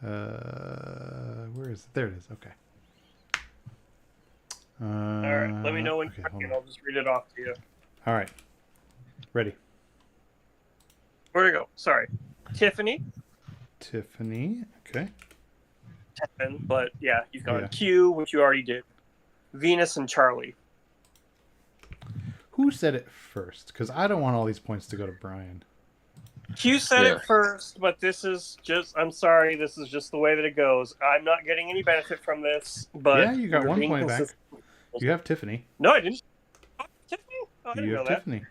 Where is it? There it is. Okay. All right. Let me know when you're ready, and I'll just read it off to you. All right. Ready. Where to go? Sorry. Tiffany. Okay. 10, but yeah, you've gone Yeah. Q, which you already did. Venus and Charlie. Who said it first? Because I don't want all these points to go to Brian. Q said it first, but this is just, I'm sorry, this is just the way that it goes. I'm not getting any benefit from this, but... Yeah, you got 1 point back. You have Tiffany. No, I didn't. Oh, Tiffany? Oh, I didn't know that. Tiffany.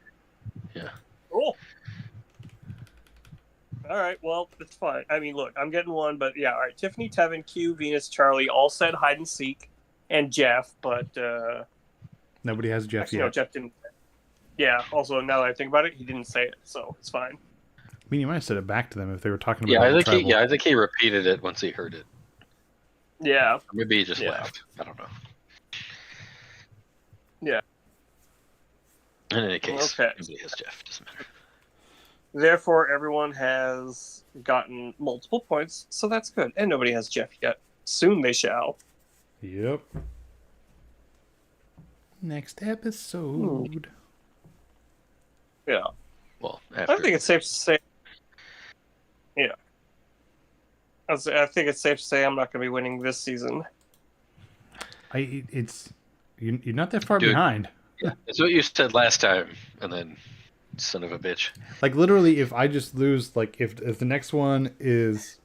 Yeah. Cool. All right, well, it's fine. I mean, look, I'm getting 1, but yeah, all right. Tiffany, Tevin, Q, Venus, Charlie all said hide and seek, and Jeff, but... Nobody has Jeff actually, yet. No, Jeff didn't. Yeah, also, now that I think about it, he didn't say it, so it's fine. I mean, you might have said it back to them if they were talking about I think he repeated it once he heard it. Yeah. Or maybe he just laughed. I don't know. Yeah. In any case, okay. Nobody has Jeff. Doesn't matter. Therefore, everyone has gotten multiple points, so that's good. And nobody has Jeff yet. Soon they shall. Yep. Next episode. Yeah. Well, I think it's safe to say. Yeah. I think it's safe to say I'm not going to be winning this season. You're not that far behind. Yeah, it's what you said last time, and then son of a bitch. Like literally, if I just lose, like if the next one is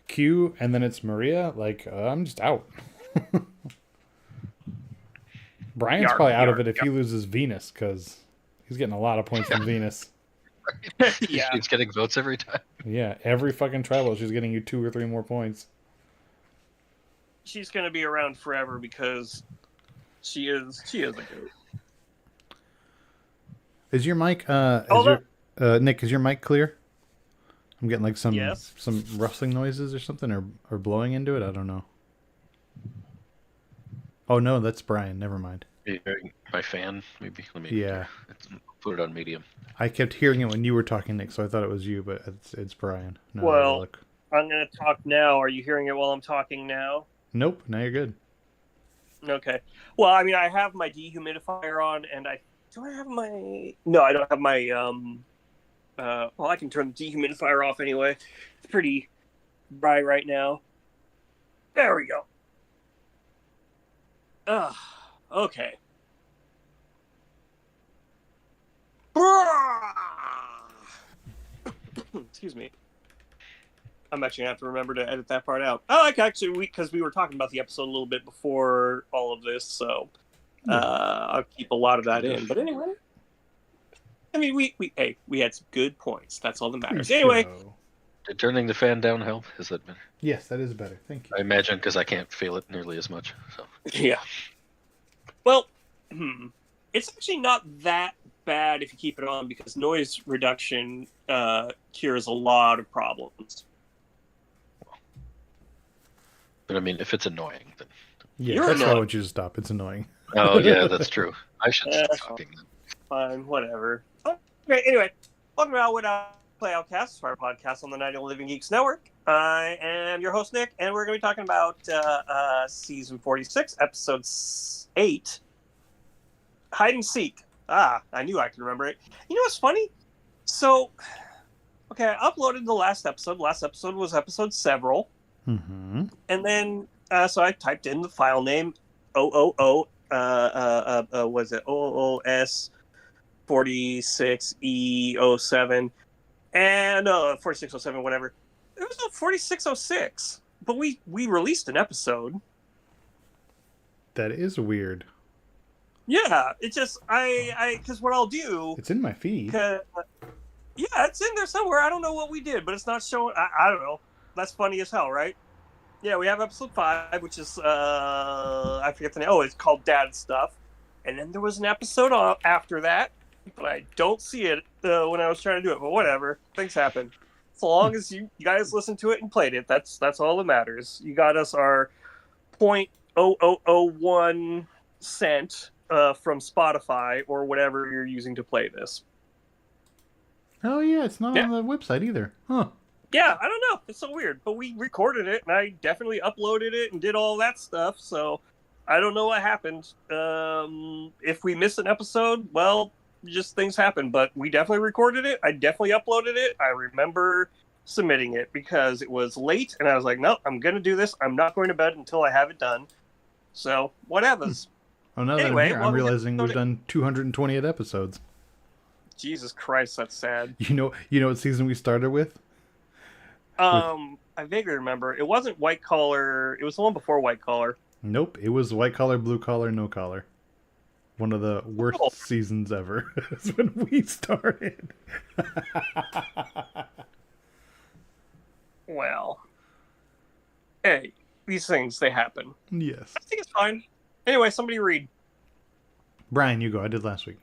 Q and then it's Maria, like I'm just out. Brian's probably out of it if he loses Venus because he's getting a lot of points from Venus. Yeah, she's getting votes every time. Yeah, every fucking tribal, she's getting you 2 or 3 more points. She's gonna be around forever because she is a goat. Is your mic Nick? Is your mic clear? I'm getting like some rustling noises or something, or blowing into it. I don't know. Oh no, that's Brian. Never mind. My fan, maybe. Let me. Yeah. Put it on medium. I kept hearing it when you were talking, Nick, so I thought it was you, but it's Brian. No, well, I'm going to talk now. Are you hearing it while I'm talking now? Nope. Now you're good. Okay. Well, I mean, I have my dehumidifier on, and do I have my... No, I don't have my... well, I can turn the dehumidifier off anyway. It's pretty dry right now. There we go. Okay. Excuse me. I'm actually going to have to remember to edit that part out. Oh, because we were talking about the episode a little bit before all of this, so I'll keep a lot of that in. But anyway, I mean, we had some good points. That's all that matters. Anyway. Did turning the fan down help? Is that better? Yes, that is better. Thank you. I imagine because I can't feel it nearly as much. So. Yeah. Well, it's actually not that bad if you keep it on because noise reduction cures a lot of problems. But I mean, if it's annoying, then that's why I want you to stop. It's annoying. Oh yeah, that's true. I should stop talking then. Fine, whatever. Okay, anyway, welcome to Outwit Play Outcasts, our podcast on the Night of the Living Geeks Network. I am your host, Nick, and we're going to be talking about season 46, episode 8, Hide and Seek. I knew I could remember it. You know what's funny? So, okay, I uploaded the last episode. Last episode was episode several. Mm-hmm. And then, so I typed in the file name, was it OOS 46E07, and 4607, whatever. It was 4606, but we released an episode. That is weird. Yeah, it just, because what I'll do... It's in my feed. Yeah, it's in there somewhere. I don't know what we did, but it's not showing. I don't know. That's funny as hell, right? Yeah, we have episode 5, which is, I forget the name. Oh, it's called Dad Stuff. And then there was an episode after that, but I don't see it when I was trying to do it. But whatever. Things happen. As long as you guys listened to it and played it, that's all that matters. You got us our 0.0001 cent from Spotify or whatever you're using to play this. Oh, yeah, it's not on the website either. Huh. Yeah, I don't know. It's so weird. But we recorded it, and I definitely uploaded it and did all that stuff. So I don't know what happened. If we miss an episode, well, just things happen. But we definitely recorded it. I definitely uploaded it. I remember submitting it because it was late, and I was like, nope, I'm going to do this. I'm not going to bed until I have it done. So, whatever's. Oh, now that I'm here, I'm realizing we've done 228 episodes. Jesus Christ, that's sad. You know what season we started with? I vaguely remember. It wasn't White Collar. It was the one before White Collar. Nope, it was White Collar, Blue Collar, No Collar. One of the worst seasons ever. That's when we started. Well, hey, these things, they happen. Yes. I think it's fine. Anyway, somebody read. Brian, you go. I did last week.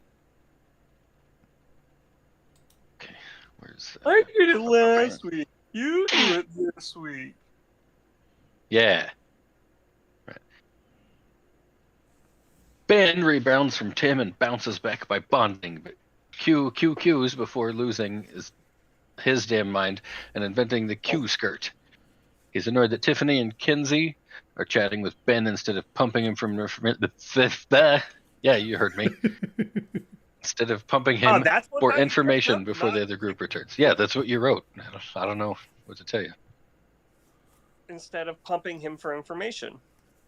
Okay, where's I did it last week. You do it this week. Yeah. Right. Ben rebounds from Tim and bounces back by bonding, but Q's before losing his damn mind and inventing the Q skirt. He's annoyed that Tiffany and Kinsey are chatting with Ben instead of pumping him from the yeah, you heard me. Instead of pumping him for information before the other group returns. Yeah, that's what you wrote. I don't know what to tell you. Instead of pumping him for information.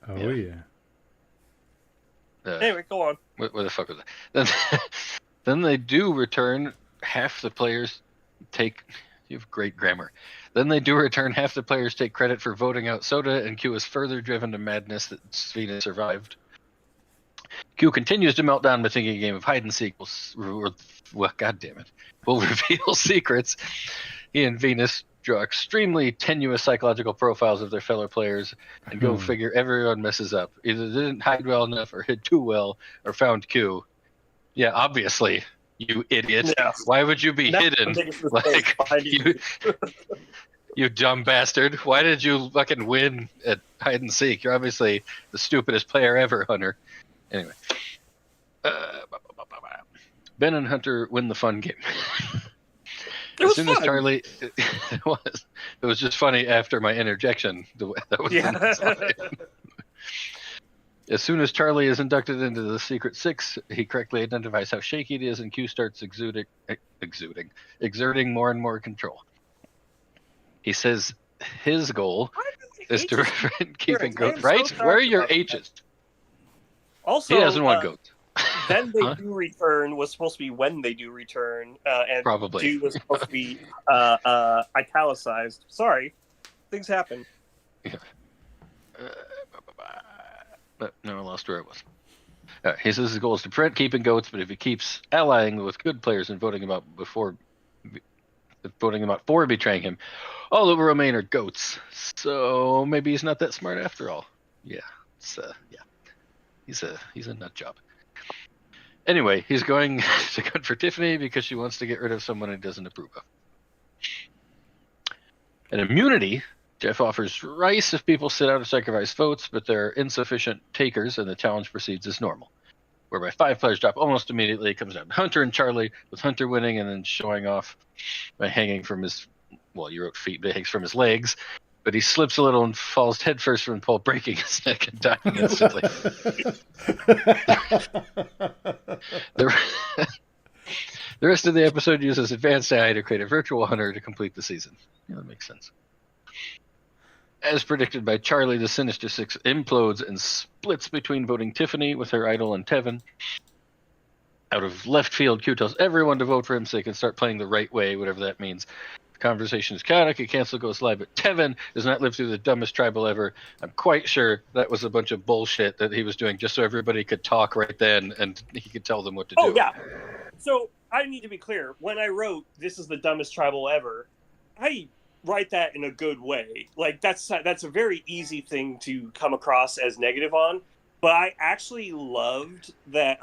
Oh, yeah. Anyway, go on. Where the fuck was that? Then they do return. Half the players take... You have great grammar. Then they do return. Half the players take credit for voting out Soda, and Q is further driven to madness that Svina survived. Q continues to melt down by thinking a game of hide and seek will reveal secrets. He and Venus draw extremely tenuous psychological profiles of their fellow players, and go figure, everyone messes up. Either they didn't hide well enough, or hid too well, or found Q. Yeah, obviously, you idiot. Yeah. Why would you be hidden? Like, you dumb bastard. Why did you fucking win at hide and seek? You're obviously the stupidest player ever, Hunter. Anyway. Ben and Hunter win the fun game. As soon as Charlie... It was just funny after my interjection. That was As soon as Charlie is inducted into the Secret Six, he correctly identifies how shaky it is, and Q starts exerting more and more control. He says his goal is to prevent keeping goats. Right? Where are your H's? Also, he doesn't want goats. Then they do return was supposed to be when they do return, and probably do was supposed to be italicized. Sorry, things happen. Yeah. But no, I lost where I was. He says his goal is to prevent keeping goats, but if he keeps allying with good players and voting him out for betraying him, all that will remain are goats. So maybe he's not that smart after all. Yeah, he's a nut job. Anyway, he's going to gun for Tiffany because she wants to get rid of someone he doesn't approve of. An immunity. Jeff offers rice if people sit out or sacrifice votes, but there are insufficient takers, and the challenge proceeds as normal. Whereby 5 players drop almost immediately. It comes down to Hunter and Charlie, with Hunter winning and then showing off by hanging from his, well, you wrote feet, but it hangs from his legs. But he slips a little and falls headfirst from the pole, breaking his neck and dying instantly. The rest of the episode uses advanced AI to create a virtual hunter to complete the season. Yeah, that makes sense. As predicted by Charlie, the Sinister Six implodes and splits between voting Tiffany with her idol and Tevin. Out of left field, Q tells everyone to vote for him so they can start playing the right way, whatever that means. The conversation is chaotic, a cancel goes live, but Tevin does not live through the dumbest tribal ever. I'm quite sure that was a bunch of bullshit that he was doing just so everybody could talk right then and he could tell them what to do. Oh, yeah. So I need to be clear. When I wrote, this is the dumbest tribal ever, I write that in a good way. Like, that's a very easy thing to come across as negative on. But I actually loved that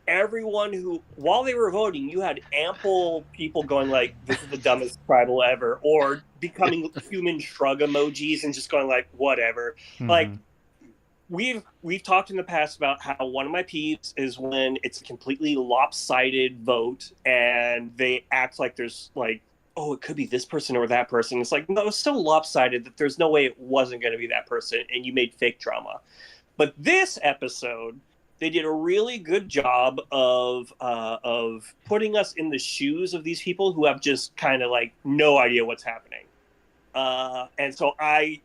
everyone who, while they were voting, you had ample people going like, this is the dumbest tribal ever, or becoming human shrug emojis and just going like, whatever. Mm-hmm. Like, we've talked in the past about how one of my peeves is when it's a completely lopsided vote and they act like there's like oh, it could be this person or that person. It's like, no, it was so lopsided that there's no way it wasn't going to be that person, and you made fake drama. But this episode, they did a really good job of putting us in the shoes of these people who have just kind of like no idea what's happening. And so I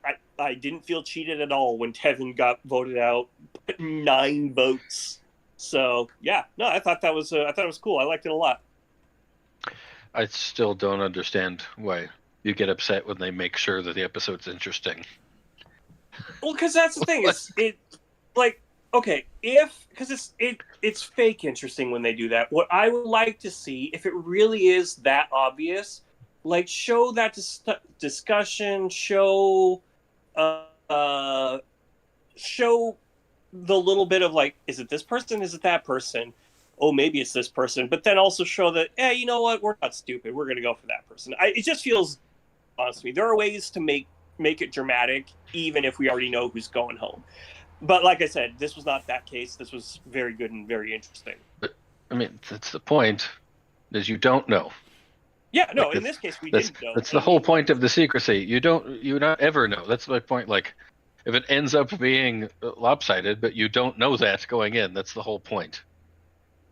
didn't feel cheated at all when Tevin got voted out, 9 votes. So yeah, no, I thought it was cool. I liked it a lot. I still don't understand why you get upset when they make sure that the episode's interesting. Well, because that's the thing. It's fake interesting when they do that. What I would like to see, if it really is that obvious, like show that discussion, show the little bit of like, is it this person? Is it that person? Oh, maybe it's this person. But then also show that, you know what? We're not stupid. We're going to go for that person. It just feels, honestly, there are ways to make it dramatic, even if we already know who's going home. But like I said, this was not that case. This was very good and very interesting. But, I mean, that's the point, is you don't know. Yeah, no, in this case, we didn't know. That's the whole point of the secrecy. You not ever know. That's my point. Like, if it ends up being lopsided, but you don't know that going in, that's the whole point.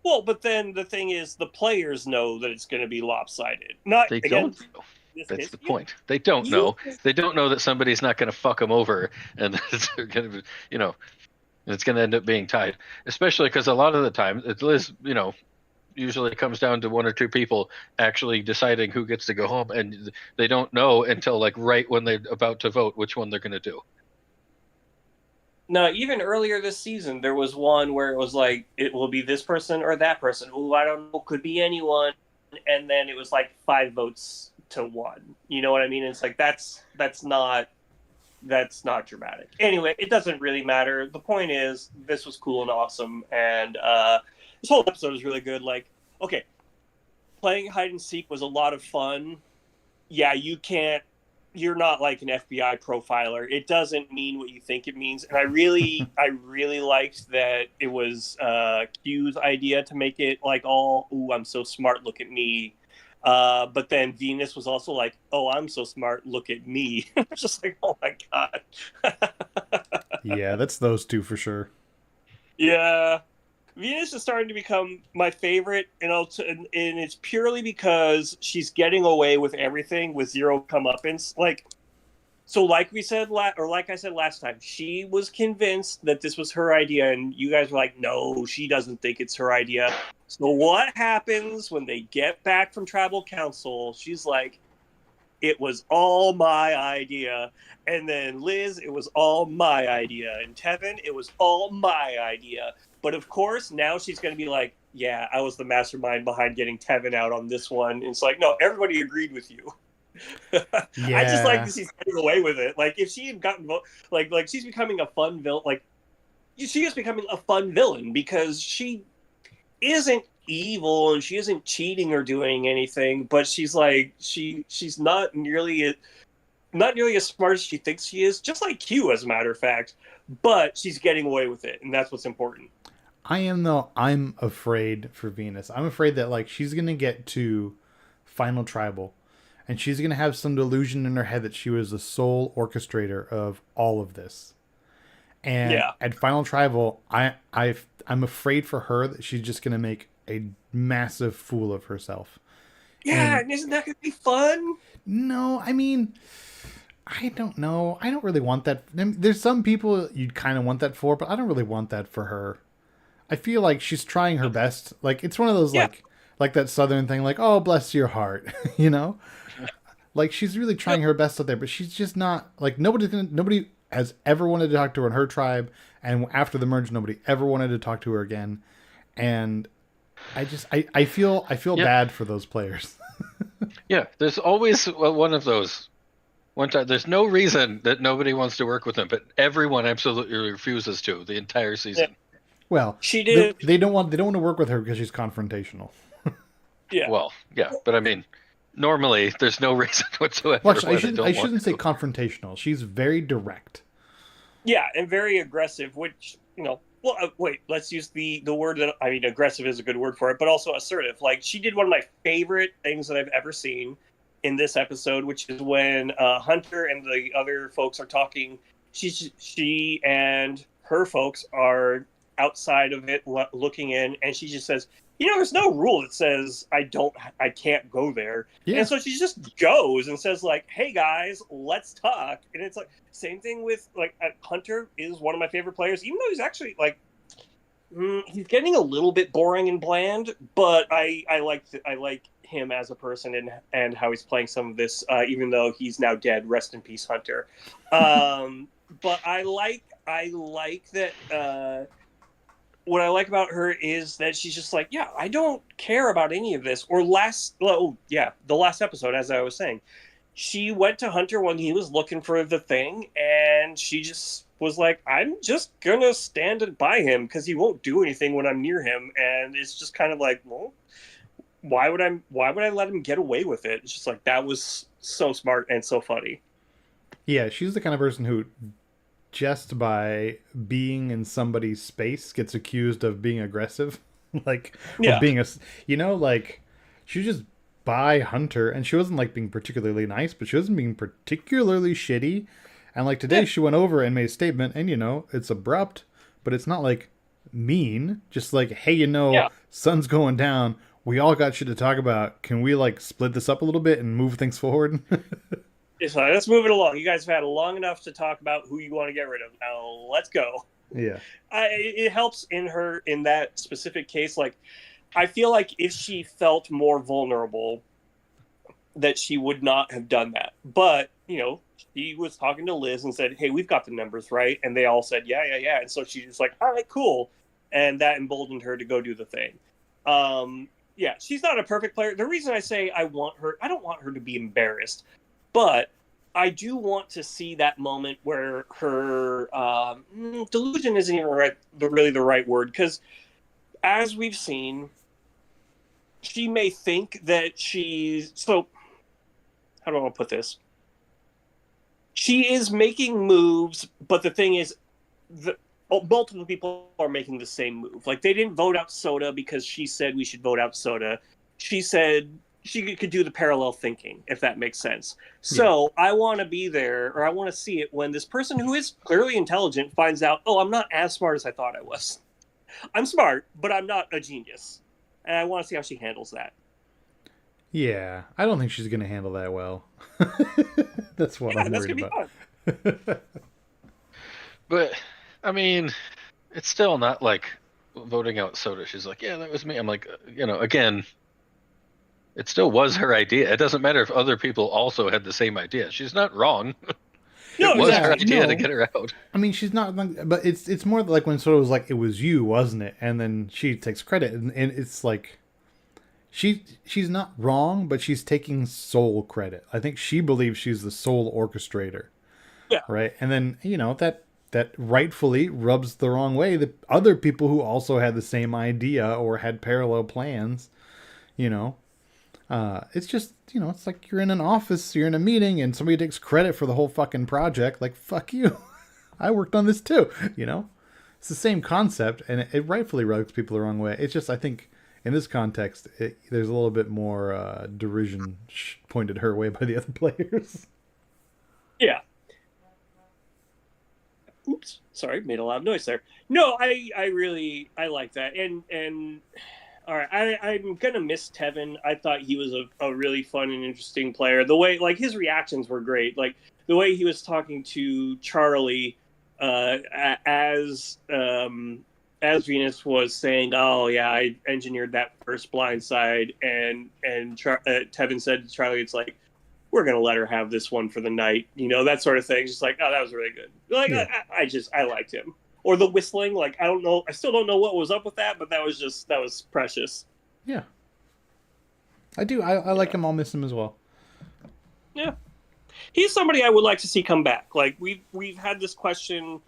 Well, but then the thing is, the players know that it's going to be lopsided. They don't know. That's the point. They don't know. They don't know that somebody's not going to fuck them over, and it's going to, it's going to end up being tied. Especially because a lot of the time, usually it comes down to 1 or 2 people actually deciding who gets to go home, and they don't know until like right when they're about to vote which one they're going to do. No, even earlier this season, there was one where it was like, it will be this person or that person. Oh, I don't know, could be anyone. And then it was like 5 votes to 1. You know what I mean? It's like, that's not dramatic. Anyway, it doesn't really matter. The point is, this was cool and awesome. And this whole episode was really good. Like, okay, playing hide and seek was a lot of fun. Yeah, you're not like an FBI profiler. It doesn't mean what you think it means. And I really liked that it was Q's idea to make it like all, ooh, I'm so smart, look at me. But then Venus was also like, oh, I'm so smart, look at me. It's just like, oh my God. Yeah, that's those two for sure. Yeah. Venus is starting to become my favorite, and it's purely because she's getting away with everything with zero comeuppance. Like I said last time, she was convinced that this was her idea, and you guys were like, no, she doesn't think it's her idea. So what happens when they get back from tribal council? She's like, it was all my idea. And then Liz, it was all my idea. And Tevin, it was all my idea. But of course, now she's going to be like, yeah, I was the mastermind behind getting Tevin out on this one. And it's like, no, everybody agreed with you. Yeah. I just like that she's getting away with it. Like, if she had gotten like she's becoming a fun villain. Like, she is becoming a fun villain because she isn't evil and she isn't cheating or doing anything. But she's like, she's not nearly as smart as she thinks she is. Just like Q, as a matter of fact. But she's getting away with it, and that's what's important. I'm afraid for Venus. I'm afraid that like she's gonna get to Final Tribal, and she's gonna have some delusion in her head that she was the sole orchestrator of all of this. And at Final Tribal, I'm afraid for her that she's just gonna make a massive fool of herself. Yeah, and isn't that gonna be fun? No, I mean, I don't know. I don't really want that. There's some people you'd kind of want that for, but I don't really want that for her. I feel like she's trying her best. Like, it's one of those, like that Southern thing, like, oh, bless your heart, you know? Like, she's really trying her best out there, but she's just not, like, nobody has ever wanted to talk to her in her tribe, and after the merge, nobody ever wanted to talk to her again. And I feel bad for those players. Yeah, there's always one of those. One time, there's no reason that nobody wants to work with them, but everyone absolutely refuses to the entire season. Yeah. Well, she did. They don't want to work with her because she's confrontational. Yeah. Well, yeah, but I mean, normally there's no reason whatsoever. Well, I shouldn't say confrontational. She's very direct. Yeah, and very aggressive. Which well, wait. Let's use the word that I mean. Aggressive is a good word for it, but also assertive. Like, she did one of my favorite things that I've ever seen. in this episode, which is when Hunter and the other folks are talking. She and her folks are outside of it looking in, and she just says, there's no rule that says I can't go there. Yeah. And so she just goes and says, like, hey guys, let's talk. And it's like, same thing with, like, Hunter is one of my favorite players, even though he's actually, like, he's getting a little bit boring and bland, but I like him as a person and how he's playing some of this, even though he's now dead. Rest in peace, Hunter. But I like that. What I like about her is that she's just like, yeah, I don't care about any of this. Or the last episode, as I was saying, she went to Hunter when he was looking for the thing, and she just was like, I'm just gonna stand by him because he won't do anything when I'm near him. And it's just kind of like, well, why would I let him get away with it? It's just like, that was so smart and so funny. Yeah, she's the kind of person who, just by being in somebody's space, gets accused of being aggressive. Like, or being like, she just by Hunter, and she wasn't like being particularly nice, but she wasn't being particularly shitty. And like today, she went over and made a statement, and it's abrupt, but it's not like mean. Just like, hey, sun's going down. We all got shit to talk about. Can we like split this up a little bit and move things forward? It's like, let's move it along. You guys have had long enough to talk about who you want to get rid of. Now let's go. Yeah. It helps in that specific case. Like, I feel like if she felt more vulnerable, that she would not have done that. But, she was talking to Liz and said, hey, we've got the numbers right. And they all said, yeah. And so she's just like, all right, cool. And that emboldened her to go do the thing. Yeah, she's not a perfect player. The reason I say I don't want her to be embarrassed. But I do want to see that moment where her delusion isn't even really the right word, because as we've seen, she may think that so how do I want to put this? She is making moves, but the thing is, multiple people are making the same move. Like, they didn't vote out Soda because she said we should vote out Soda. She said she could do the parallel thinking, if that makes sense. So I want to be there, or I want to see it when this person who is clearly intelligent finds out, oh, I'm not as smart as I thought I was. I'm smart, but I'm not a genius. And I want to see how she handles that. Yeah, I don't think she's going to handle that well. That's what I'm worried about. But, I mean, it's still not like voting out Soda. She's like, yeah, that was me. I'm like, again, it still was her idea. It doesn't matter if other people also had the same idea. She's not wrong. It was her idea to get her out. I mean, she's not, but it's more like when Soda was like, it was you, wasn't it? And then she takes credit, and it's like, she's not wrong, but she's taking sole credit. I think she believes she's the sole orchestrator. Yeah. Right? And then, that rightfully rubs the wrong way the other people who also had the same idea or had parallel plans, it's just, it's like you're in an office, you're in a meeting, and somebody takes credit for the whole fucking project. Like, fuck you. I worked on this too, It's the same concept, and it rightfully rubs people the wrong way. It's just, I think, in this context, there's a little bit more derision pointed her way by the other players. Yeah. Oops, sorry, made a loud noise there. No, I like that, and all right, I'm gonna miss Tevin. I thought he was a really fun and interesting player. The way, like, his reactions were great. Like, the way he was talking to Charlie as Venus was saying, "Oh yeah, I engineered that first blindside," and Tevin said to Charlie, "It's like, we're gonna let her have this one for the night," that sort of thing. Just like, oh, that was really good. Like, yeah. I liked him. Or the whistling, like, I don't know, I still don't know what was up with that, but that was precious. Yeah, I do. I like him. I'll miss him as well. Yeah, he's somebody I would like to see come back. Like, we've had this question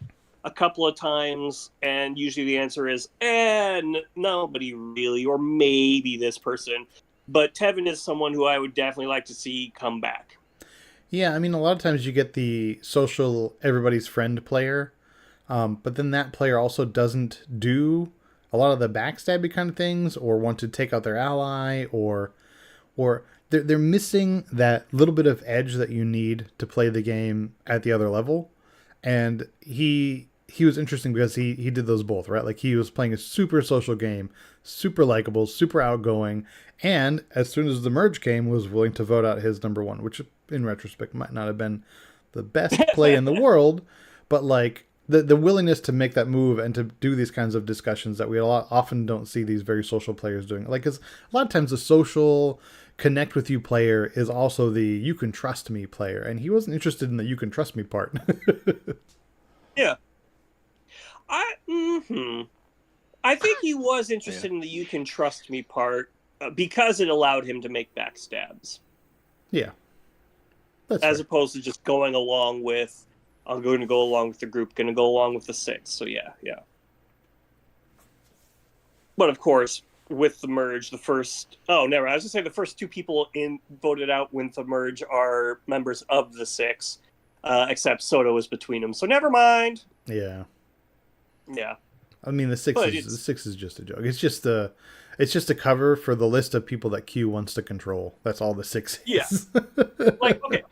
a couple of times, and usually the answer is, nobody really, or maybe this person. But Tevin is someone who I would definitely like to see come back. Yeah, I mean, a lot of times you get the social everybody's friend player, but then that player also doesn't do a lot of the backstabby kind of things, or want to take out their ally, or they're missing that little bit of edge that you need to play the game at the other level. And he was interesting because he did those both, right? Like he was playing a super social game, super likable, super outgoing, and as soon as the merge came, was willing to vote out his number one, which in retrospect might not have been the best play in the world, but like the willingness to make that move and to do these kinds of discussions that we often don't see these very social players doing. Like, because a lot of times the social connect with you player is also the you can trust me player, and he wasn't interested in the you can trust me part. Yeah. I think he was interested in the you can trust me part because it allowed him to make backstabs. Yeah. As opposed to just going along with, I'm going to go along with the group, going to go along with the six. So yeah. But of course, with the merge, the first two people voted out with the merge are members of the six, except Soto was between them. So never mind. Yeah. Yeah. I mean, the six is just a joke. It's just a cover for the list of people that Q wants to control. That's all the six is. Yeah. Like, okay.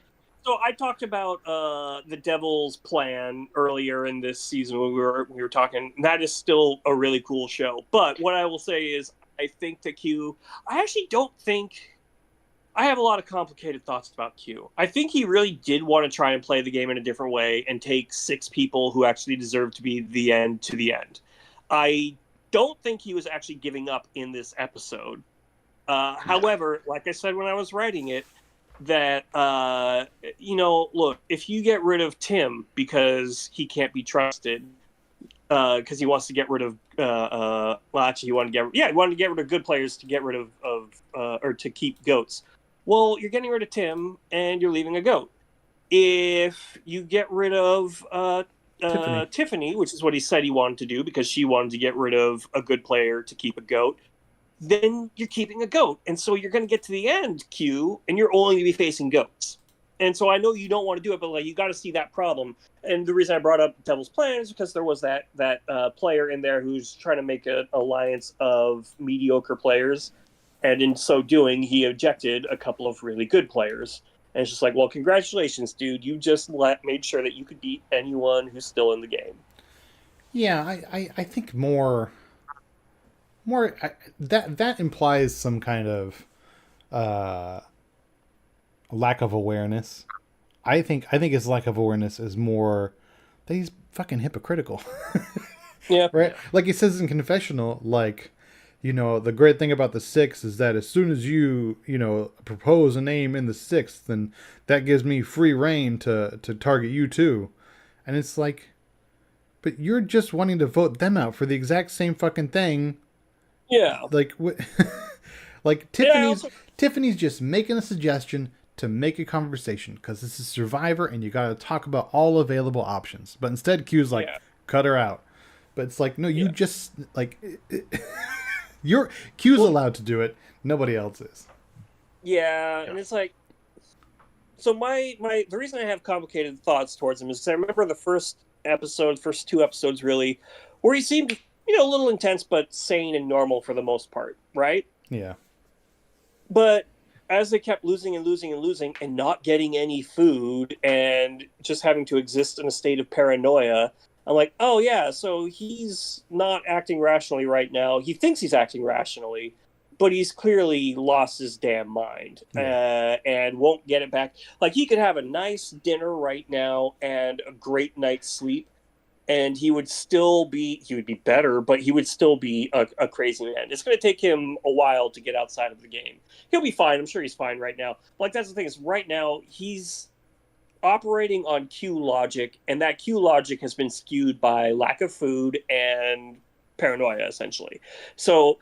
So I talked about the Devil's Plan earlier in this season when we were talking. That is still a really cool show. But what I will say is, I think that Q. I actually don't think. I have a lot of complicated thoughts about Q. I think he really did want to try and play the game in a different way and take six people who actually deserve to be the end to the end. I don't think he was actually giving up in this episode. However, like I said when I was writing it, that, look, if you get rid of Tim because he can't be trusted, because he wants to get rid of, he wanted to get rid of good players to get rid of or to keep goats. Well, you're getting rid of Tim and you're leaving a goat. If you get rid of Tiffany, which is what he said he wanted to do because she wanted to get rid of a good player to keep a goat, then you're keeping a goat. And so you're going to get to the end, Q, and you're only going to be facing goats. And so I know you don't want to do it, but like you got to see that problem. And the reason I brought up Devil's Plan is because there was that player in there who's trying to make an alliance of mediocre players. And in so doing, he ejected a couple of really good players. And it's just like, well, congratulations, dude. You just made sure that you could beat anyone who's still in the game. Yeah, I think more that implies some kind of lack of awareness. I think his lack of awareness is more that he's fucking hypocritical. Yeah. Right? Like he says in Confessional, like, the great thing about the six is that as soon as you propose a name in the sixth, then that gives me free reign to target you too. And it's like, but you're just wanting to vote them out for the exact same fucking thing. Yeah. Like what? Like Tiffany's just making a suggestion to make a conversation because this is Survivor and you got to talk about all available options. But instead, Q's like, cut her out. But it's like, no, you just like. Q's allowed to do it. Nobody else is. Yeah, and it's like, so the reason I have complicated thoughts towards him is because I remember the first two episodes really, where he seemed, a little intense but sane and normal for the most part, right? Yeah. But as they kept losing and losing and losing and not getting any food and just having to exist in a state of paranoia, I'm like, oh yeah, so he's not acting rationally right now. He thinks he's acting rationally, but he's clearly lost his damn mind and won't get it back. Like he could have a nice dinner right now and a great night's sleep, and he would be better, but he would still be a crazy man. It's going to take him a while to get outside of the game. He'll be fine. I'm sure he's fine right now. Like that's the thing is right now he's operating on Q logic, and that Q logic has been skewed by lack of food and paranoia, essentially. So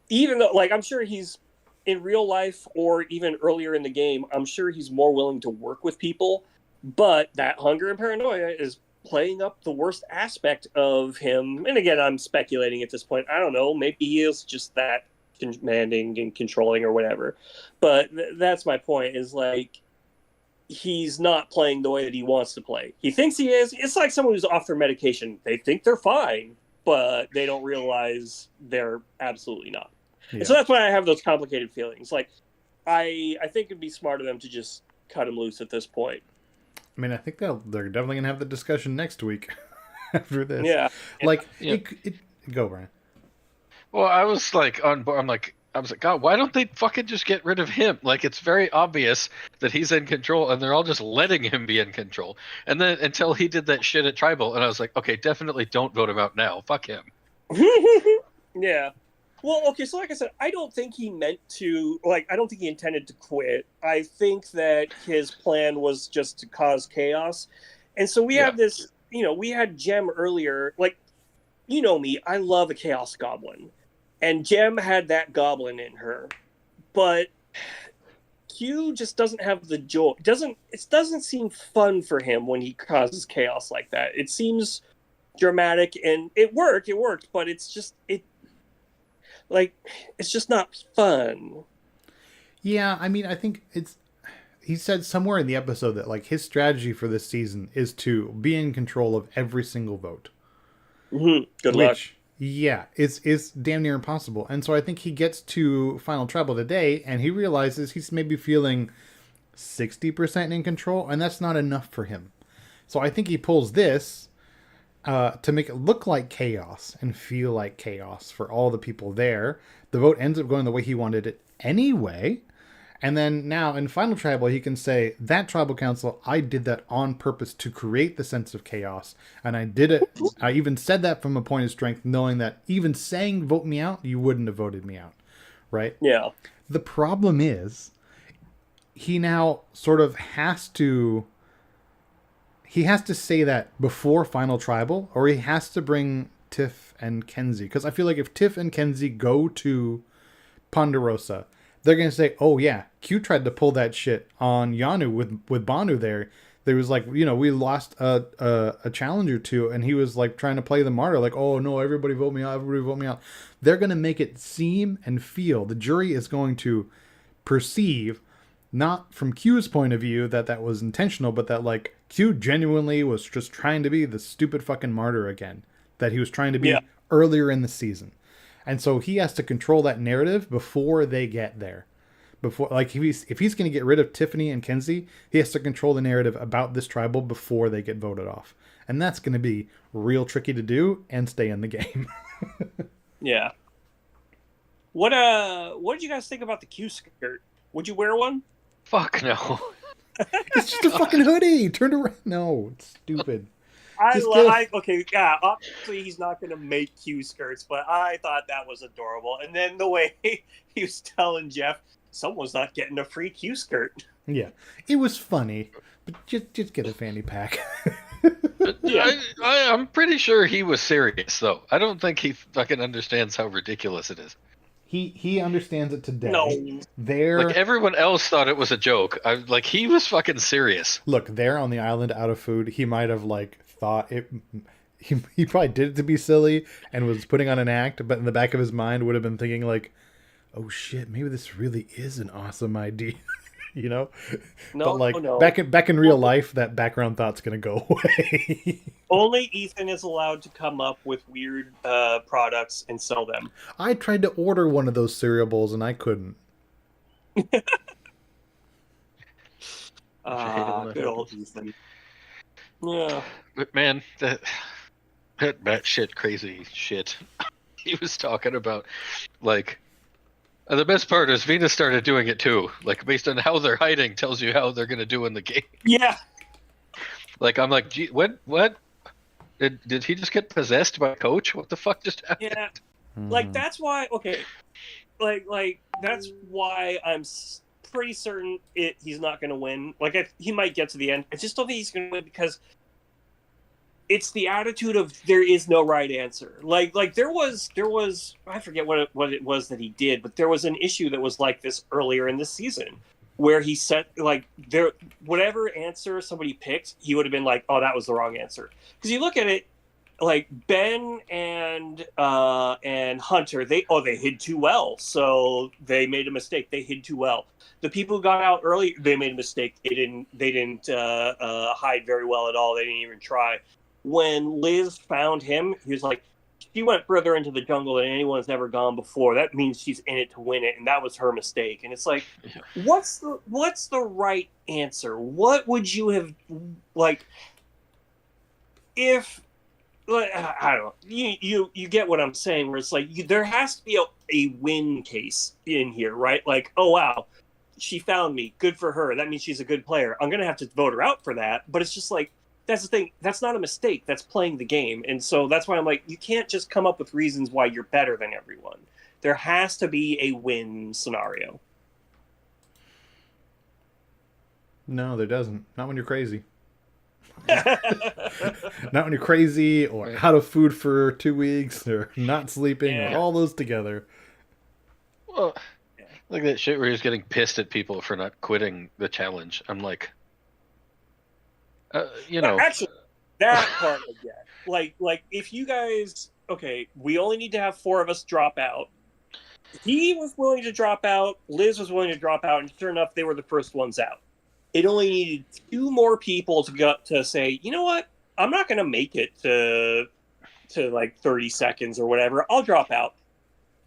even though, like, I'm sure he's in real life or even earlier in the game, I'm sure he's more willing to work with people, but that hunger and paranoia is playing up the worst aspect of him. And again, I'm speculating at this point. I don't know. Maybe he is just that commanding and controlling or whatever. But that's my point, is like, he's not playing the way that he wants to play. He thinks he is. It's like someone who's off their medication. They think they're fine, but they don't realize they're absolutely not. Yeah. And so that's why I have those complicated feelings. Like, I think it'd be smart of them to just cut him loose at this point. I mean, I think they're definitely gonna have the discussion next week after this. Yeah. Like Yeah. Go, Brian. Well, I was like on board. I was like, God, why don't they fucking just get rid of him? Like, it's very obvious that he's in control, and they're all just letting him be in control. And then until he did that shit at Tribal, and I was like, okay, definitely don't vote him out now. Fuck him. Yeah. Well, okay, so like I said, I don't think he meant to, I don't think he intended to quit. I think that his plan was just to cause chaos. And so we have this, we had Jem earlier, you know me, I love a Chaos Goblin. And Jem had that goblin in her. But Q just doesn't have the joy. It doesn't seem fun for him when he causes chaos like that. It seems dramatic, and it worked, but it's just not fun. Yeah, I mean, I think he said somewhere in the episode that like his strategy for this season is to be in control of every single vote. Mm-hmm. Good luck. Yeah, it's damn near impossible. And so I think he gets to Final Tribal today, and he realizes he's maybe feeling 60% in control, and that's not enough for him. So I think he pulls this to make it look like chaos and feel like chaos for all the people there. The vote ends up going the way he wanted it anyway. And then now in Final Tribal, he can say, that tribal council, I did that on purpose to create the sense of chaos. And I did it. I even said that from a point of strength, knowing that even saying vote me out, you wouldn't have voted me out. Right? Yeah. The problem is, he now sort of has to say that before Final Tribal, or he has to bring Tiff and Kenzie. Because I feel like if Tiff and Kenzie go to Ponderosa, they're going to say, oh yeah, Q tried to pull that shit on Yanu with Bhanu there. There was like, we lost a challenge or two, and he was like trying to play the martyr, like, oh no, everybody vote me out. They're going to make it seem and feel, the jury is going to perceive, not from Q's point of view that was intentional, but that like Q genuinely was just trying to be the stupid fucking martyr again, that he was trying to be earlier in the season. And so he has to control that narrative before they get there. Before, like, if he's going to get rid of Tiffany and Kenzie, he has to control the narrative about this tribal before they get voted off. And that's going to be real tricky to do and stay in the game. Yeah. What did you guys think about the Q skirt? Would you wear one? Fuck no. It's just a fucking hoodie. Turn around. No, it's stupid. Obviously he's not going to make Q skirts, but I thought that was adorable. And then the way he was telling Jeff, someone's not getting a free Q skirt. Yeah, it was funny, but just get a fanny pack. Yeah. I'm pretty sure he was serious, though. I don't think he fucking understands how ridiculous it is. He understands it today. No. Like, everyone else thought it was a joke. He was fucking serious. Look, there on the island out of food, he might have thought it. He probably did it to be silly and was putting on an act, but in the back of his mind would have been thinking like, "Oh shit, maybe this really is an awesome idea," No, but no. back in real life, that background thought's gonna go away. Only Ethan is allowed to come up with weird products and sell them. I tried to order one of those cereal bowls and I couldn't. Good old Ethan. Yeah. But man, that batshit crazy shit he was talking about, the best part is Venus started doing it too. Based on how they're hiding, tells you how they're gonna do in the game. Yeah. I'm like, gee, what? Did he just get possessed by Coach? What the fuck just happened? Yeah. That's why. Okay. That's why I'm pretty certain he's not going to win. He might get to the end. I just don't think he's going to win because it's the attitude of there is no right answer. There was I forget what it was that he did, but there was an issue that was like this earlier in this season where he said whatever answer somebody picked, he would have been like, oh, that was the wrong answer. Because you look at it, Ben and Hunter, they hid too well, so they made a mistake. They hid too well. The people who got out early, they made a mistake. They didn't hide very well at all. They didn't even try. When Liz found him, he was like, she went further into the jungle than anyone's ever gone before. That means she's in it to win it, and that was her mistake. And it's like, what's the right answer? What would you have like if I don't know. You get what I'm saying, where it's like there has to be a win case in here, right? Like, oh wow, she found me. Good for her. That means she's a good player. I'm gonna have to vote her out for that. But it's just like, that's the thing. That's not a mistake. That's playing the game. And so that's why I'm like, you can't just come up with reasons why you're better than everyone. There has to be a win scenario. No, there doesn't. Not when you're crazy. Not when you're crazy, or out of food for 2 weeks, or not sleeping, or all those together. Well, like that shit where he's getting pissed at people for not quitting the challenge. I'm like, Actually, that part I get. Like if you guys, okay, we only need to have 4 of us drop out. He was willing to drop out. Liz was willing to drop out, and sure enough, they were the first ones out. It only needed 2 more people to say, you know what, I'm not going to make it to like 30 seconds or whatever. I'll drop out.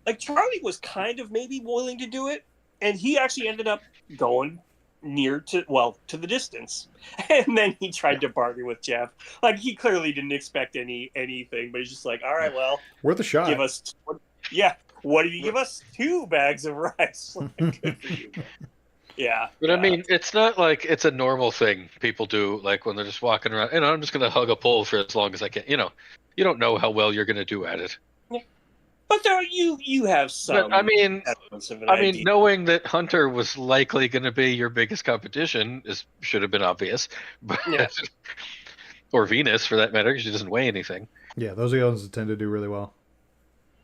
Like Charlie was kind of maybe willing to do it, and he actually ended up going to the distance, and then he tried to bargain with Jeff. Like he clearly didn't expect anything, but he's just like, all right, well, worth a shot. Give us, what do you give us? 2 bags of rice. Like, good for you. Yeah, but I mean, it's not like it's a normal thing people do. Like when they're just walking around, I'm just gonna hug a pole for as long as I can. You don't know how well you're gonna do at it. But there, you have some. But, I mean, idea. Knowing that Hunter was likely going to be your biggest competition should have been obvious. But, or Venus, for that matter, because she doesn't weigh anything. Yeah, those are the ones that tend to do really well.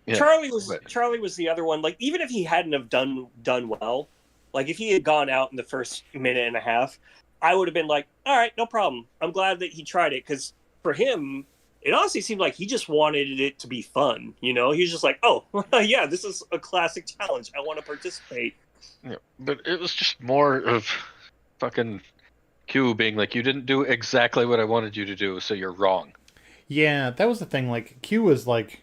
Yeah. Charlie was the other one. Like even if he hadn't have done well, like if he had gone out in the first minute and a half, I would have been like, all right, no problem. I'm glad that he tried it, because for him, it honestly seemed like he just wanted it to be fun. He was just like, oh, yeah, this is a classic challenge. I want to participate. Yeah, but it was just more of fucking Q being like, you didn't do exactly what I wanted you to do, so you're wrong. Yeah, that was the thing. Like, Q was like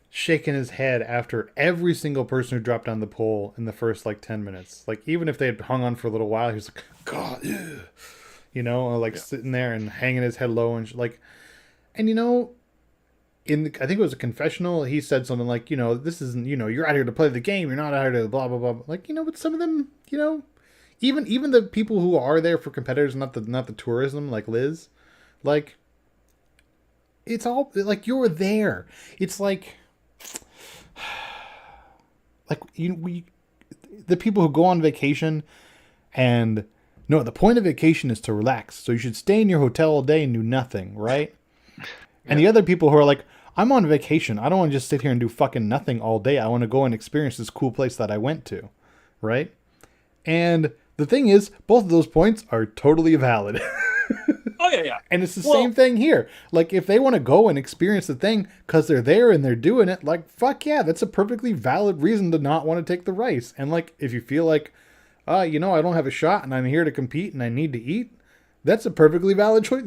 shaking his head after every single person who dropped down the pole in the first 10 minutes. Like, even if they had hung on for a little while, he was like, God, or sitting there and hanging his head low and and I think it was a confessional, he said something like, this isn't, you're out here to play the game, you're not out here to blah blah blah. Like, but some of them, even the people who are there for competitors, not the tourism, like Liz, like, it's all like, you're there. It's like the people who go on vacation, and no, the point of vacation is to relax, so you should stay in your hotel all day and do nothing, right? And the other people who are like, I'm on vacation. I don't want to just sit here and do fucking nothing all day. I want to go and experience this cool place that I went to. Right? And the thing is, both of those points are totally valid. Oh, yeah. And it's the same thing here. Like, if they want to go and experience the thing because they're there and they're doing it, like, fuck yeah, that's a perfectly valid reason to not want to take the rice. And, like, if you feel like, I don't have a shot and I'm here to compete and I need to eat, that's a perfectly valid choice.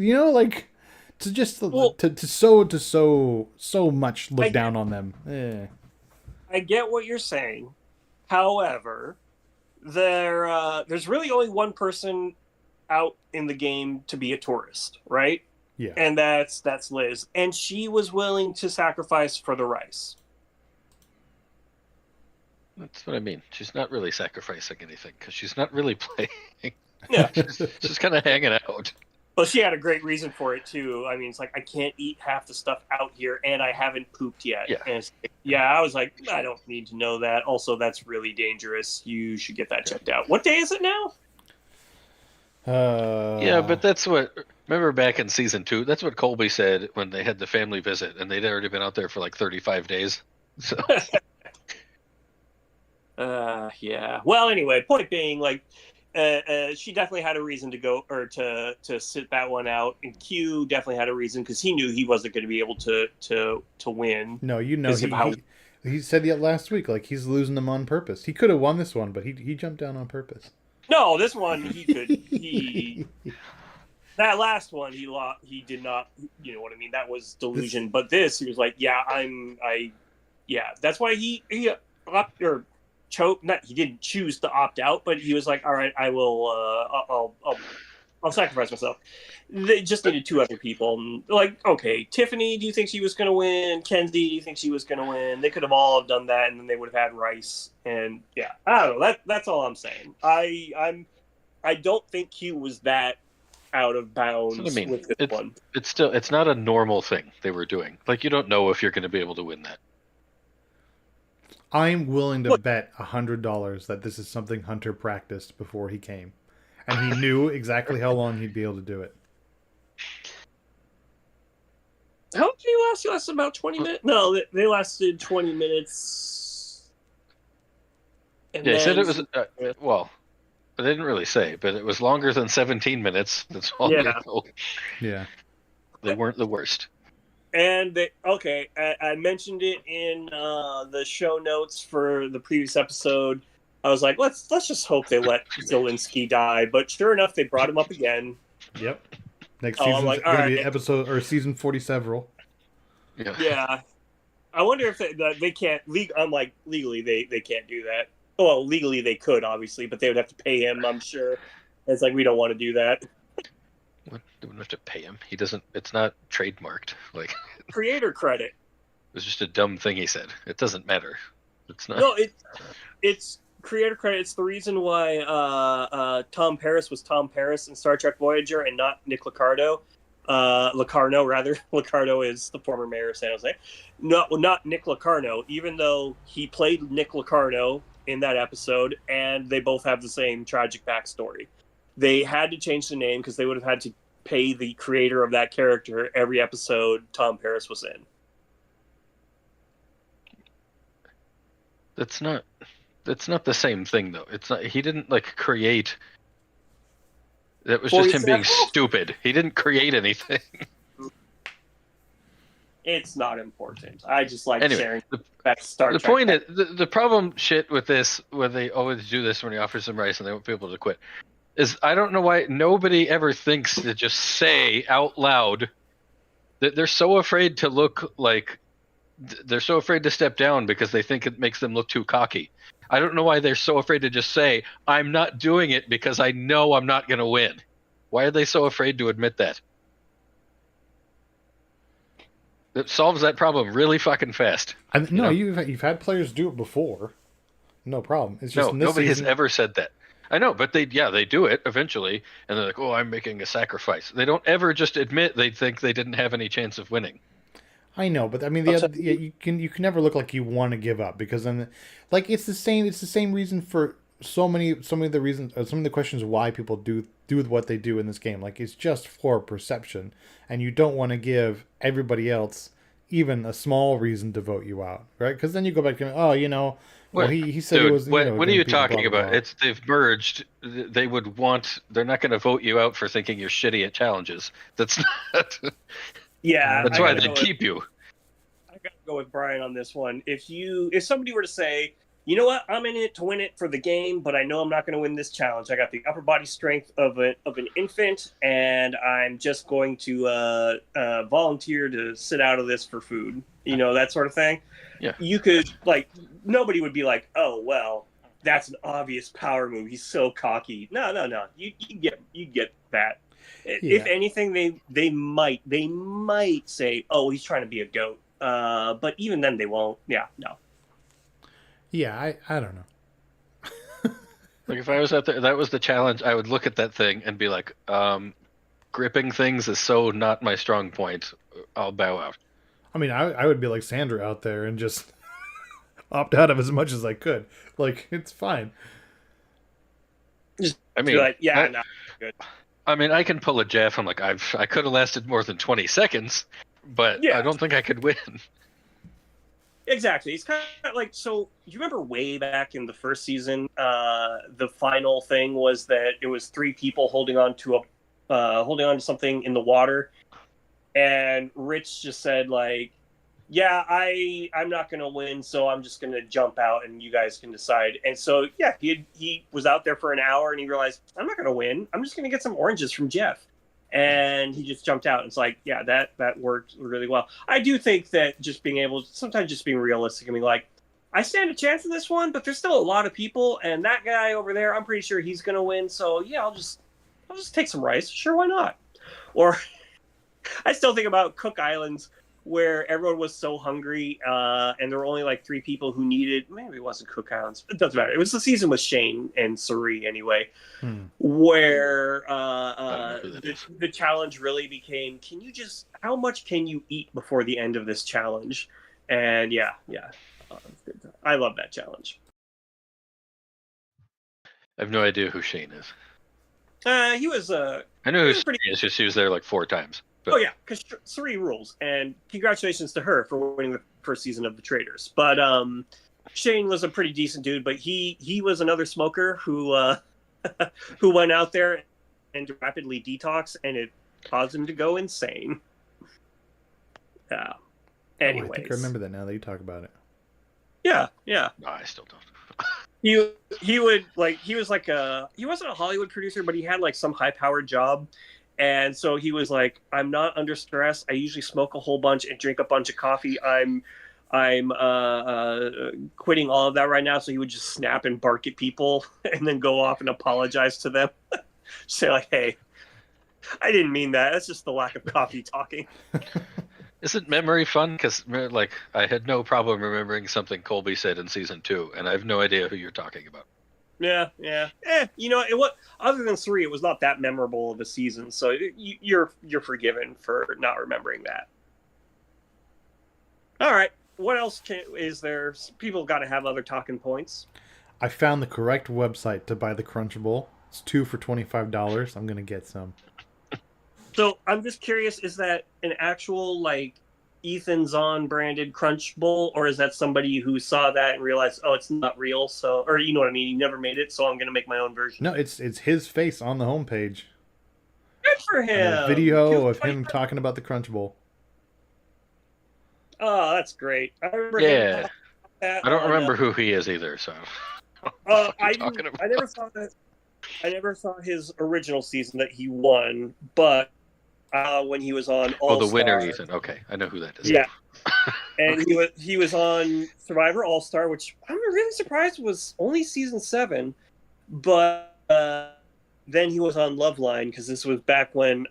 To just to so much look down on them. I get what you're saying. However, there's really only one person out in the game to be a tourist, right? Yeah. And that's Liz. And she was willing to sacrifice for the rice. That's what I mean. She's not really sacrificing anything because she's not really playing. Yeah. she's kind of hanging out. Well, she had a great reason for it, too. I mean, it's like, I can't eat half the stuff out here, and I haven't pooped yet. Yeah. And I was like, I don't need to know that. Also, that's really dangerous. You should get that checked out. What day is it now? Yeah, but that's what... Remember back in season 2? That's what Colby said when they had the family visit, and they'd already been out there for 35 days. So... yeah. Well, anyway, point being, she definitely had a reason to go, or to sit that one out, and Q definitely had a reason because he knew he wasn't going to be able to win. No, he said that last week, like he's losing them on purpose. He could have won this one, but he jumped down on purpose. No, this one he could. That last one, he did not. You know what I mean? That was delusion. But this, he was like, yeah, that's why he opt or choke. Not he didn't choose to opt out, but he was like, all right, I will. I'll sacrifice myself. They just needed two other people. And like, okay, Tiffany, do you think she was going to win? Kenzie, do you think she was going to win? They could have all done that, and then they would have had Rice. And yeah, I don't know. That's all I'm saying. I don't think Q was that out of bounds with this one. It's not a normal thing they were doing. Like, you don't know if you're going to be able to win that. I'm willing to bet $100 that this is something Hunter practiced before he came. And he knew exactly how long he'd be able to do it. How long did he last? He lasted about 20 minutes? No, they lasted 20 minutes. And he said it was, well, they didn't really say, but it was longer than 17 minutes. That's all you know. Yeah. They weren't the worst. And I mentioned it in the show notes for the previous episode. I was like, let's just hope they let Zelensky die. But sure enough, they brought him up again. Yep. Next season's going to be episode or season 47. Yeah. I wonder if they can't. I'm like, legally they can't do that. Well, legally they could, obviously, but they would have to pay him, I'm sure. It's like, we don't want to do that. They wouldn't have to pay him. He doesn't. It's not trademarked. Like, creator credit. It was just a dumb thing he said. It doesn't matter. It's not. No, it's creator credit. It's the reason why Tom Paris was Tom Paris in Star Trek Voyager and not Nick Locarno. Locarno, rather. Locarno is the former mayor of San Jose. No, not Nick Locarno, even though he played Nick Locarno in that episode, and they both have the same tragic backstory. They had to change the name because they would have had to pay the creator of that character every episode Tom Paris was in. That's not the same thing, though. It's not. He didn't create. That was just him being stupid. He didn't create anything. It's not important. I just like sharing that Star Trek. The point is, the problem shit with this, where they always do this when he offers them rice and they want people to quit, is I don't know why nobody ever thinks to just say out loud that they're so afraid to look like they're so afraid to step down because they think it makes them look too cocky. I don't know why they're so afraid to just say, I'm not doing it because I know I'm not going to win. Why are they so afraid to admit that? It solves that problem really fucking fast. No, you've had players do it before. No problem. It's just nobody has ever said that. I know, but they do it eventually, and they're like, "Oh, I'm making a sacrifice." They don't ever just admit they think they didn't have any chance of winning. I know, but I mean, you can never look like you want to give up, because then, it's the same reason for so many of the questions why people do what they do in this game. Like, it's just for perception, and you don't want to give everybody else even a small reason to vote you out, right? Because then you go back and he said, dude, it was. What are you talking about? It's they've merged. They're not going to vote you out for thinking you're shitty at challenges. That's not. Yeah, that's why they keep you. I gotta go with Brian on this one. If somebody were to say, you know what, I'm in it to win it for the game, but I know I'm not going to win this challenge. I got the upper body strength of an infant, and I'm just going to volunteer to sit out of this for food. That sort of thing. Yeah. You could nobody would be like, oh well, that's an obvious power move. He's so cocky. No. You get that. Yeah. If anything, they might say, "Oh, he's trying to be a goat," but even then, they won't. Yeah, no. Yeah, I don't know. If I was out there, that was the challenge. I would look at that thing and be like, "Gripping things is so not my strong point. I'll bow out." I mean, I would be like Sandra out there and just opt out of as much as I could. It's fine. Just no, good. I mean, I can pull a Jeff. I'm like, I could have lasted more than 20 seconds, but I don't think I could win. Exactly. It's kind of so you remember way back in the first season, the final thing was that it was 3 people holding on to something in the water, and Rich just said I'm not going to win, so I'm just going to jump out and you guys can decide. And so, he was out there for an hour and he realized, I'm not going to win. I'm just going to get some oranges from Jeff. and he just jumped out. It's like, yeah, that worked really well. I do think that just being able to, sometimes just being realistic and being like, I stand a chance in this one, but there's still a lot of people, and that guy over there, I'm pretty sure he's going to win. So yeah, I'll just take some rice. Sure, why not? Or I still think about Cook Islands, where everyone was so hungry, and there were only like 3 people who needed. Maybe it wasn't Cook Islands. It doesn't matter. It was the season with Shane and Suri anyway, where the challenge really became: how much can you eat before the end of this challenge? And yeah, I love that challenge. I have no idea who Shane is. He was I know who Shane is. Just he was there like 4 times. But... Oh yeah, because Suri rules, and congratulations to her for winning the first season of The Traitors. But Shane was a pretty decent dude, but he was another smoker who who went out there and rapidly detox, and it caused him to go insane. Yeah. Anyways, I think I remember that now that you talk about it. Yeah. No, I still don't. He was like he wasn't a Hollywood producer, but he had like some high powered job. And so he was like, I'm not under stress. I usually smoke a whole bunch and drink a bunch of coffee. I'm quitting all of that right now. So he would just snap and bark at people and then go off and apologize to them. Say like, hey, I didn't mean that. That's just the lack of coffee talking. Isn't memory fun? Because like I had no problem remembering something Colby said in season 2, and I have no idea who you're talking about. Yeah. You know, other than 3, it was not that memorable of a season, so you're forgiven for not remembering that. All right, what else is there? People got to have other talking points. I found the correct website to buy the Crunchable. It's 2 for $25. I'm gonna get some. So I'm just curious: is that an actual like Ethan Zahn branded Crunch Bowl, or is that somebody who saw that and realized, oh, it's not real? So, or you know what I mean? He never made it, so I'm gonna make my own version. No, it's his face on the homepage. Good for him. A video of him talking about the Crunch Bowl. Oh, that's great. I remember. Yeah, I don't remember who he is either. So, I never saw that. I never saw his original season that he won, but when he was on All the Star. winner, Ethan. Okay, I know who that is. Yeah, and he was on Survivor All Star, which I'm really surprised was only season 7, but then he was on Loveline because this was back when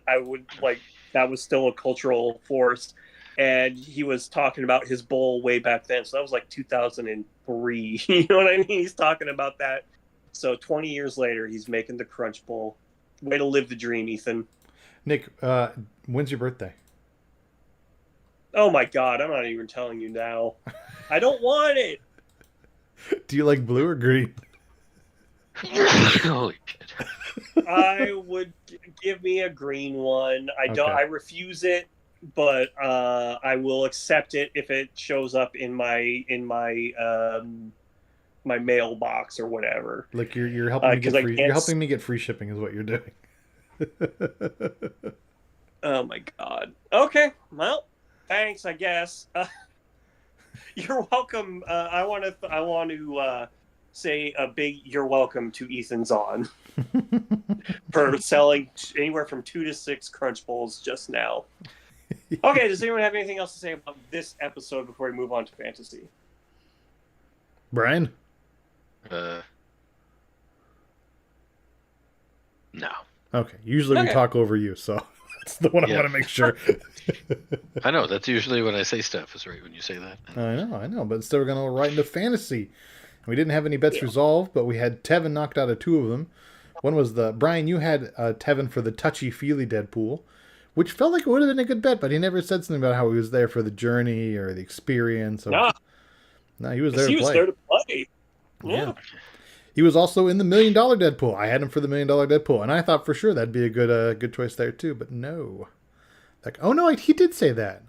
that was still a cultural force, and he was talking about his bowl way back then. So that was like 2003. You know what I mean? He's talking about that. So 20 years later, he's making the Crunch Bowl. Way to live the dream, Ethan. Nick, when's your birthday? Oh my God, I'm not even telling you now. I don't want it. Do you like blue or green? Holy shit. I would give me a green one. I refuse it, but I will accept it if it shows up in my my mailbox or whatever. Like you're helping me get free. You're helping me get free shipping is what you're doing. Oh my God. Okay. Well, thanks. I guess. You're welcome. I want to say a big you're welcome to Ethan Zahn for selling anywhere from 2 to 6 Crunch Bowls just now. Okay. Does anyone have anything else to say about this episode before we move on to fantasy? Brian? No. Okay. Usually we talk over you, so that's the one I want to make sure. I know. That's usually when I say stuff is right when you say that. I know. But instead we're going to go right into fantasy. We didn't have any bets resolved, but we had Tevin knocked out of 2 of them. One was Brian, you had Tevin for the touchy-feely Deadpool, which felt like it would have been a good bet, but he never said something about how he was there for the journey or the experience. No, he was there to play. He was there to play. Yeah. He was also in the $1 million Deadpool. I had him for the $1 million Deadpool, and I thought for sure that'd be a good choice there too. But no, he did say that.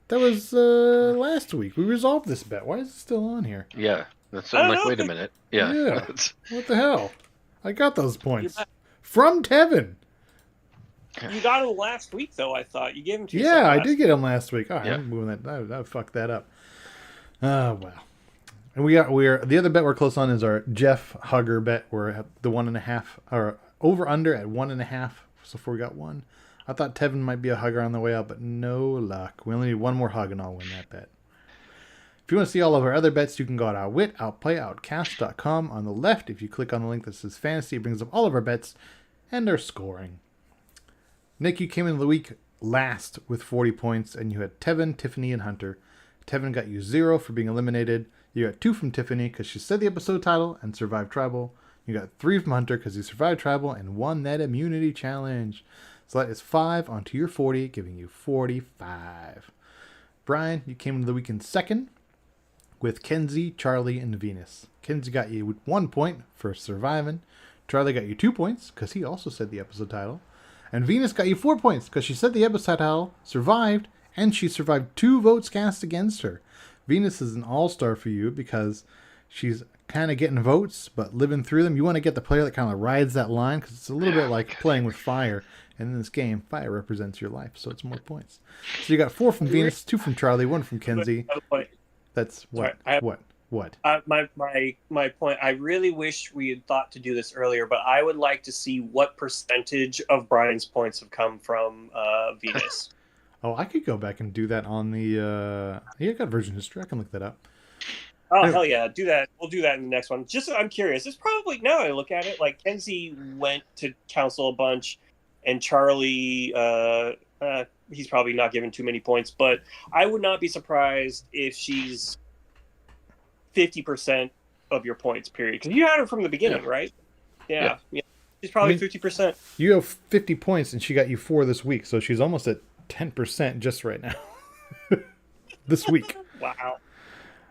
That was last week. We resolved this bet. Why is it still on here? Yeah, I'm like, wait a minute. Yeah. What the hell? I got those points from Tevin. You got him last week, though. I thought you gave him to. Yeah, I did get him last week. Oh, I'm moving that. I fucked that up. Well. And we're the other bet we're close on is our Jeff Hugger bet. We're at the 1.5 or over under at 1.5 So far we got one. I thought Tevin might be a hugger on the way out, but no luck. We only need one more hug and I'll win that bet. If you want to see all of our other bets, you can go to Outwit, Outplay, Outcast.com. On the left, if you click on the link that says Fantasy, it brings up all of our bets and our scoring. Nick, you came into the week last with 40 points, and you had Tevin, Tiffany, and Hunter. Tevin got you 0 for being eliminated. You got 2 from Tiffany because she said the episode title and survived Tribal. You got 3 from Hunter because he survived Tribal and won that immunity challenge. So that is 5 onto your 40, giving you 45. Brian, you came into the week in second with Kenzie, Charlie, and Venus. Kenzie got you 1 point for surviving. Charlie got you 2 points because he also said the episode title. And Venus got you 4 points because she said the episode title, survived, and she survived 2 votes cast against her. Venus is an all-star for you because she's kind of getting votes, but living through them. You want to get the player that kind of rides that line because it's a little bit like playing with fire. And in this game, fire represents your life, so it's more points. So you got 4 from Venus, 2 from Charlie, 1 from Kenzie. That's what? Sorry, What? My point. I really wish we had thought to do this earlier, but I would like to see what percentage of Brian's points have come from Venus. Oh, I could go back and do that on the. Yeah, I got version history. I can look that up. Oh, hell yeah. Do that. We'll do that in the next one. Just, I'm curious. It's probably, now I look at it, like Kenzie went to council a bunch, and Charlie, he's probably not given too many points, but I would not be surprised if she's 50% of your points, period. Because you had her from the beginning, right? Yeah. She's probably 50%. You have 50 points, and she got you 4 this week, so she's almost at 10% just right now. This week. Wow.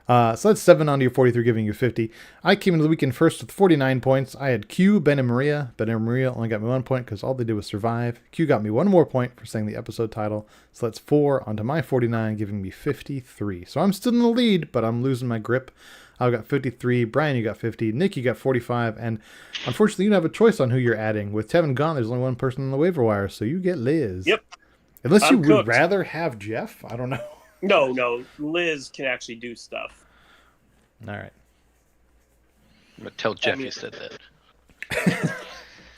So that's 7 onto your 43, giving you 50. I came into the weekend first with 49 points. I had Q, Ben, and Maria. Ben and Maria only got me 1 point because all they did was survive. Q got me 1 more point for saying the episode title. So that's 4 onto my 49, giving me 53. So I'm still in the lead, but I'm losing my grip. I got 53. Brian, you got 50. Nick, you got 45. And unfortunately, you don't have a choice on who you're adding. With Tevin gone, there's only one person on the waiver wire, so you get Liz. Yep. Unless you would rather have Jeff. I don't know. No. Liz can actually do stuff. All right. I'm going to tell Jeff you said that.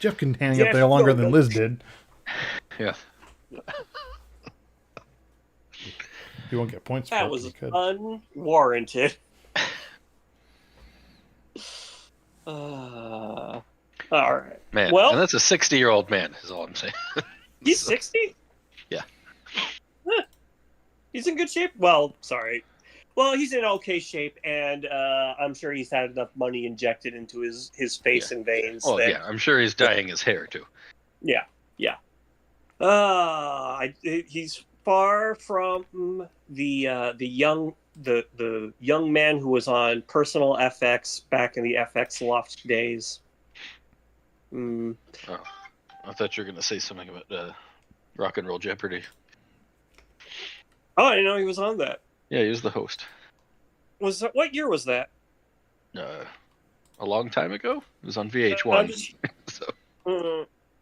Jeff can hang up there longer than Liz did. Yeah. You won't get points for it. That was unwarranted. All right. Man, well, and that's a 60-year-old man, is all I'm saying. He's 60? Yeah. He's in good shape? Well, sorry. Well, he's in okay shape, and I'm sure he's had enough money injected into his face and veins. Oh, yeah. I'm sure he's dyeing his hair, too. Yeah. He's far from the young man who was on Personal FX back in the FX Loft days. Oh, I thought you were going to say something about Rock and Roll Jeopardy. Oh, I didn't know he was on that. Yeah, he was the host. What year was that? A long time ago. It was on VH1.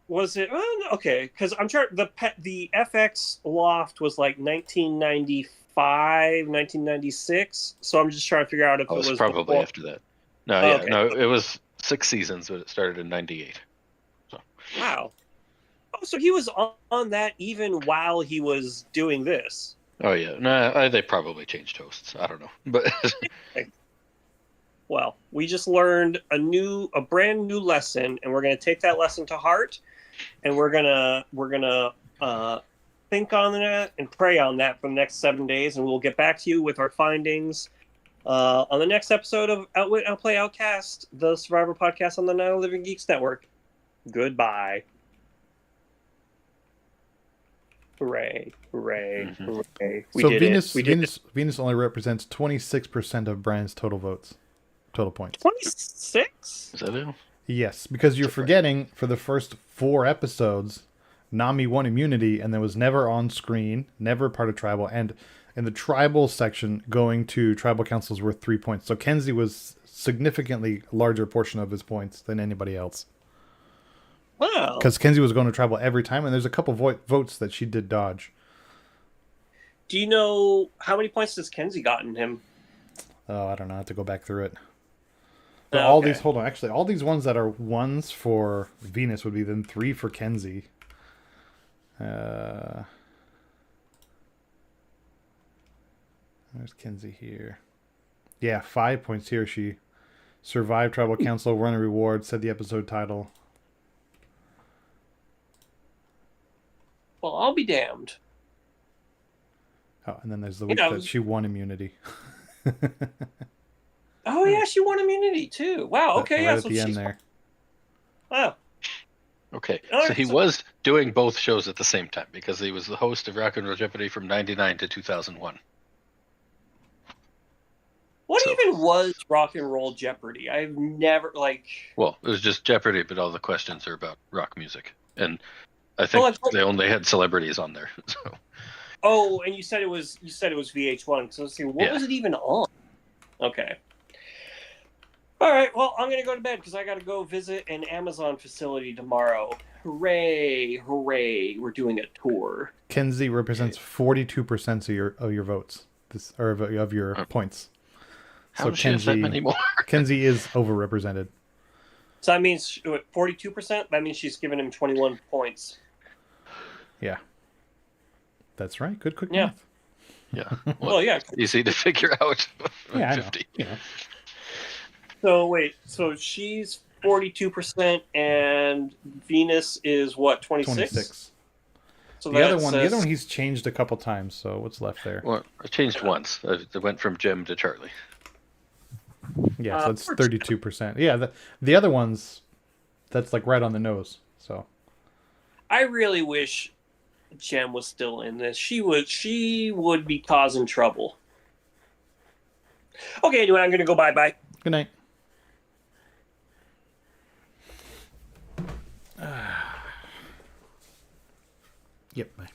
Was it? Okay, because I'm sure the FX Loft was like 1995, 1996. So I'm just trying to figure out if it was probably before. after that. No, it was 6 seasons, but it started in '98. So. Wow. Oh, so he was on that even while he was doing this. Oh yeah, no, they probably changed hosts. I don't know, but well, we just learned a brand new lesson, and we're going to take that lesson to heart, and we're gonna think on that and pray on that for the next 7 days, and we'll get back to you with our findings on the next episode of Outwit, Outplay, Outcast, the Survivor podcast on the Now Living Geeks Network. Goodbye. Hooray. We so did Venus only represents 26% of Brian's total points. 26? Is that it? Yes, because you're forgetting for the first 4 episodes, Nami won immunity and then was never on screen, never part of tribal, and in the tribal section, going to tribal councils worth 3 points. So Kenzie was significantly larger portion of his points than anybody else. Wow. Because Kenzie was going to tribal every time, and there's a couple votes that she did dodge. Do you know how many points has Kenzie gotten him? Oh, I don't know. I have to go back through it. But all these ones that are 1s for Venus would be then 3 for Kenzie. There's Kenzie here. Yeah, 5 points here. She survived tribal council, won a reward, said the episode title. Well, I'll be damned. Oh, and then there's the week that she won immunity. Oh yeah, she won immunity too. Wow. Okay, right yeah. at So the end she's. there. Oh. Okay, All so right, he was doing both shows at the same time because he was the host of Rock and Roll Jeopardy from '99 to 2001. What even was Rock and Roll Jeopardy? I've never Well, it was just Jeopardy, but all the questions are about rock music, and I think they only had celebrities on there. So. Oh, and you said it was VH1. So let's see, what was it even on? Okay. All right. Well, I'm gonna go to bed because I got to go visit an Amazon facility tomorrow. Hooray! Hooray! We're doing a tour. Kenzie represents 42% of your votes. Of your points. How does she have that many more? Kenzie is overrepresented. So that means 42%. That means she's given him 21 points. Yeah. That's right. Good quick Yeah. math. Yeah. Well, yeah. Easy to figure out. Yeah, 50. I know. Yeah. So wait. So she's 42%, and Venus is what? 26. So the other one, he's changed a couple times. So what's left there? Well, I changed once. I went from Jim to Charlie. Yeah, so it's 32%. Yeah, the other ones, that's like right on the nose. So I really wish Jem was still in this. She would be causing trouble. Okay, anyway, I'm gonna go bye. Good night. Yep, bye.